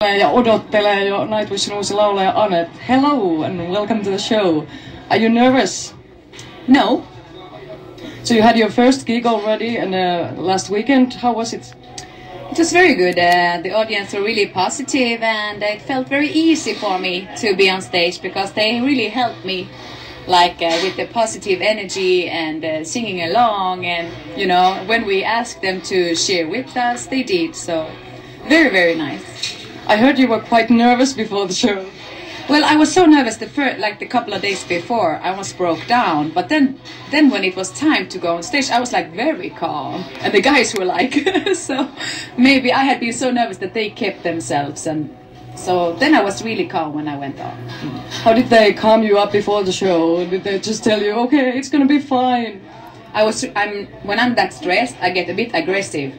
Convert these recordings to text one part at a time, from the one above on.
Ja odottelee jo Nightwishin uusi laulaja Anette. Hello and welcome to the show. Are you nervous? No. So you had your first gig already and last weekend. How was it? It was very good. The audience were really positive and it felt very easy for me to be on stage because they really helped me with the positive energy and singing along, and you know, when we asked them to share with us, they did. So very, very nice. I heard you were quite nervous before the show. Well, I was so nervous the couple of days before. I almost broke down. But then when it was time to go on stage, I was like very calm. And the guys were like, so maybe I had been so nervous that they kept themselves. And so then I was really calm when I went on. How did they calm you up before the show? Did they just tell you, okay, it's gonna be fine? When I'm that stressed, I get a bit aggressive.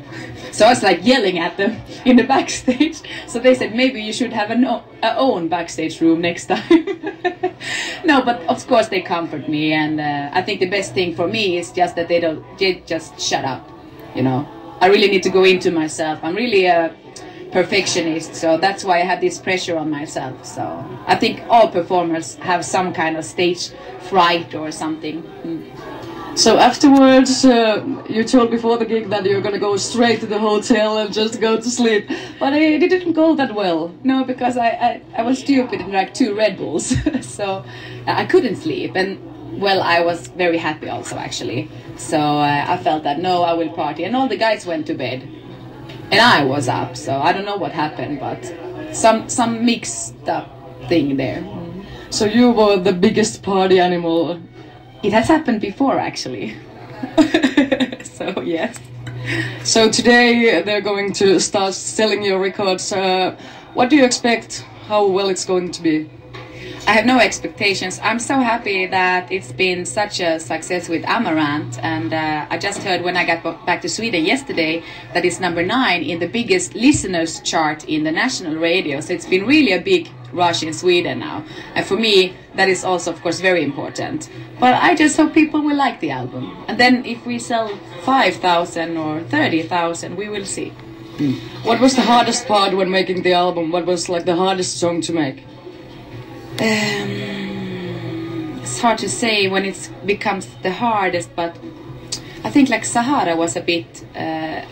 So I was like yelling at them in the backstage. So they said maybe you should have a own backstage room next time. No, but of course they comfort me, and I think the best thing for me is just that they just shut up. You know, I really need to go into myself. I'm really a perfectionist, so that's why I have this pressure on myself. So I think all performers have some kind of stage fright or something. So afterwards, you told before the gig that you're gonna go straight to the hotel and just go to sleep, but it didn't go that well. No, because I was stupid and drank 2 Red Bulls, so I couldn't sleep. And well, I was very happy also actually. So I felt that no, I will party, and all the guys went to bed, and I was up. So I don't know what happened, but some mixed up thing there. So you were the biggest party animal. It has happened before, actually. So, yes. So today they're going to start selling your records. What do you expect? How well it's going to be? I have no expectations. I'm so happy that it's been such a success with Amaranth, and I just heard when I got back to Sweden yesterday that it's #9 in the biggest listeners chart in the national radio. So it's been really a big rush in Sweden now, and for me that is also of course very important. But I just hope people will like the album, and then if we sell 5,000 or 30,000, we will see. What was the hardest part when making the album? What was like the hardest song to make? It's hard to say when it becomes the hardest, but I think like Sahara was a bit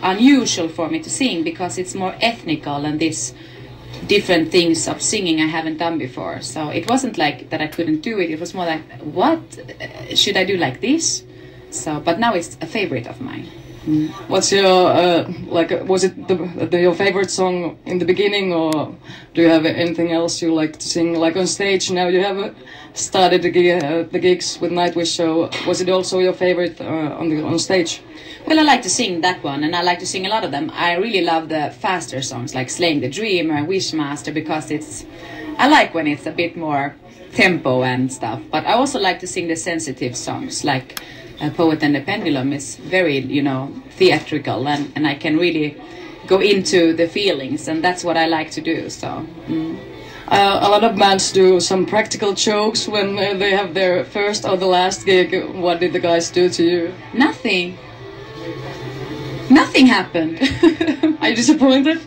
unusual for me to sing because it's more ethnical and this different things of singing I haven't done before. So it wasn't like that I couldn't do it. It was more like, what should I do like this? So, but now it's a favorite of mine. What's your was it your favorite song in the beginning, or do you have anything else you like to sing like on stage? Now you have started the gigs with Nightwish, so was it also your favorite on stage? Well, I like to sing that one, and I like to sing a lot of them. I really love the faster songs like Slaying the Dreamer, Wishmaster, because I like when it's a bit more tempo and stuff. But I also like to sing the sensitive songs like Poet and the Pendulum is very, you know, theatrical, and I can really go into the feelings, and that's what I like to do. So a lot of bands do some practical jokes when they have their first or the last gig. What did the guys do to you? Nothing happened. Are you disappointed?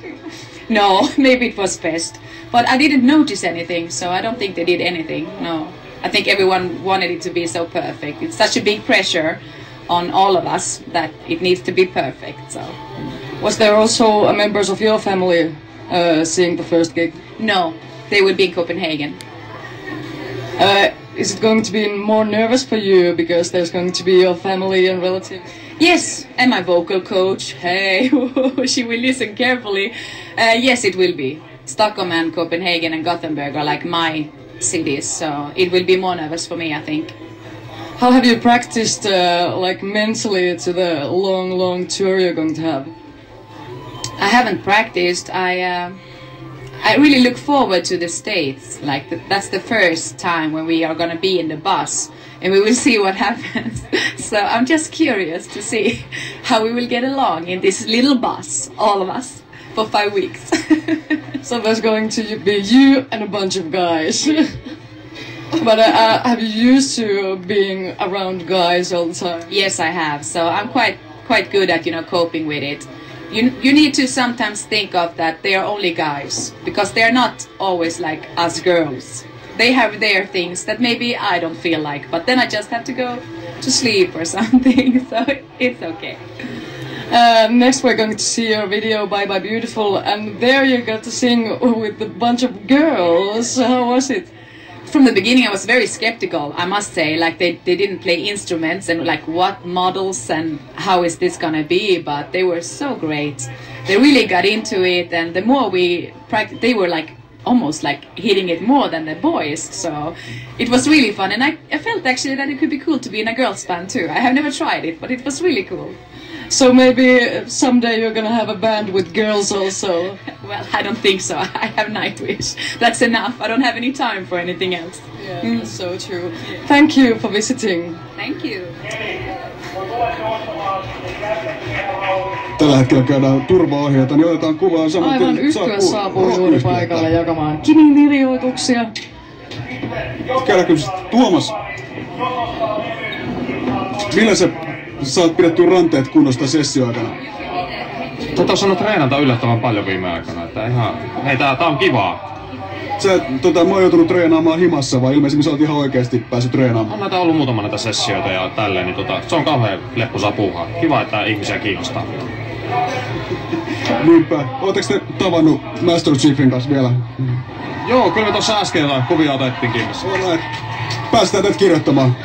No, maybe it was best, but I didn't notice anything, so I don't think they did anything. No, I think everyone wanted it to be so perfect. It's such a big pressure on all of us that it needs to be perfect. So, was there also members of your family seeing the first gig? No, they will be in Copenhagen. Is it going to be more nervous for you because there's going to be your family and relatives? Yes, and my vocal coach. Hey, she will listen carefully. Yes, it will be. Stockholm and Copenhagen and Gothenburg are like my cities, so it will be more nervous for me, I think. How have you practiced like mentally to the long tour you're going to have? I haven't practiced. I really look forward to the States. That's the first time when we are going to be in the bus, and we will see what happens. So I'm just curious to see how we will get along in this little bus, all of us, for 5 weeks. So there's going to be you and a bunch of guys. But have you used to being around guys all the time? Yes, I have. So I'm quite good at, you know, coping with it. you need to sometimes think of that they are only guys, because they are not always like us girls. They have their things that maybe I don't feel like, but then I just have to go to sleep or something, so it's okay. Next we're going to see your video, Bye Bye Beautiful, and there you got to sing with a bunch of girls. How was it? From the beginning I was very skeptical, I must say, like they didn't play instruments and like what models and how is this gonna be, but they were so great. They really got into it, and the more we practiced, they were like almost like hitting it more than the boys, so it was really fun, and I felt actually that it could be cool to be in a girls band too. I have never tried it, but it was really cool. So maybe someday you're gonna have a band with girls also? Well, I don't think so. I have Nightwish. That's enough. I don't have any time for anything else. Yeah, that's so true. Thank you for visiting. Thank you. Tällä hetkellä käydään turvaohjeita, niin otetaan kuvaa saman. Aivan, yhtye saapuu juuri paikalle jakamaan kirjoituksia. Käydäänkö Tuomas? Millä sä oot pidetty ranteet kunnosta sessio-aikana? Tätä on saanut treenata yllättävän paljon viime aikana, että ihan, hei tää on kivaa. Mä oon joutunut treenaamaan himassa, vai ilmeisesti sä oot ihan oikeesti päässyt treenaamaan? On näitä ollut muutama näitä sessioita ja tälleen, niin se on kauhean lepposaa puuhaa. Kiva, että ihmisiä kiinnostaa. Niinpä. Ootteko te tavannut Master Chiefin kanssa vielä? Joo, kyllä me tossa äsken jotain kuvia otettiin kiinni. Päästään teet kirjoittamaan.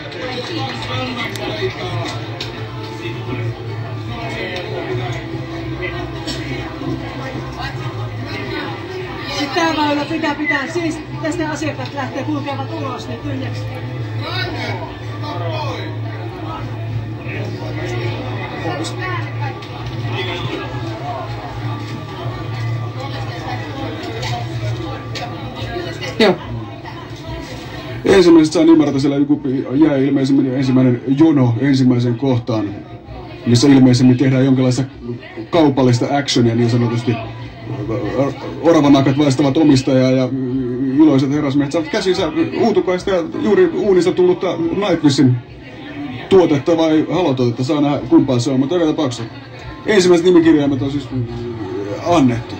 Tää väylä pitää siis tästä asiakkaat lähtee kulkevat ulos niin tyhjäksi. Joo. Ensimmäiset saan ymmärtää, siellä jäi ilmeisemmin ensimmäinen jono ensimmäisen kohtaan, missä ilmeisemmin tehdään jonkinlaista kaupallista actionia niin sanotusti. Oravanakat vaistavat omistajaa ja iloiset herrasmiehet saavat käsinsä uutukaista ja juuri uunista tullutta Nightwishin tuotetta vai halotuotetta. Saa nähdä kumpaan se on, mutta joka tapauksessa ensimmäiset nimikirjaimet on siis annettu.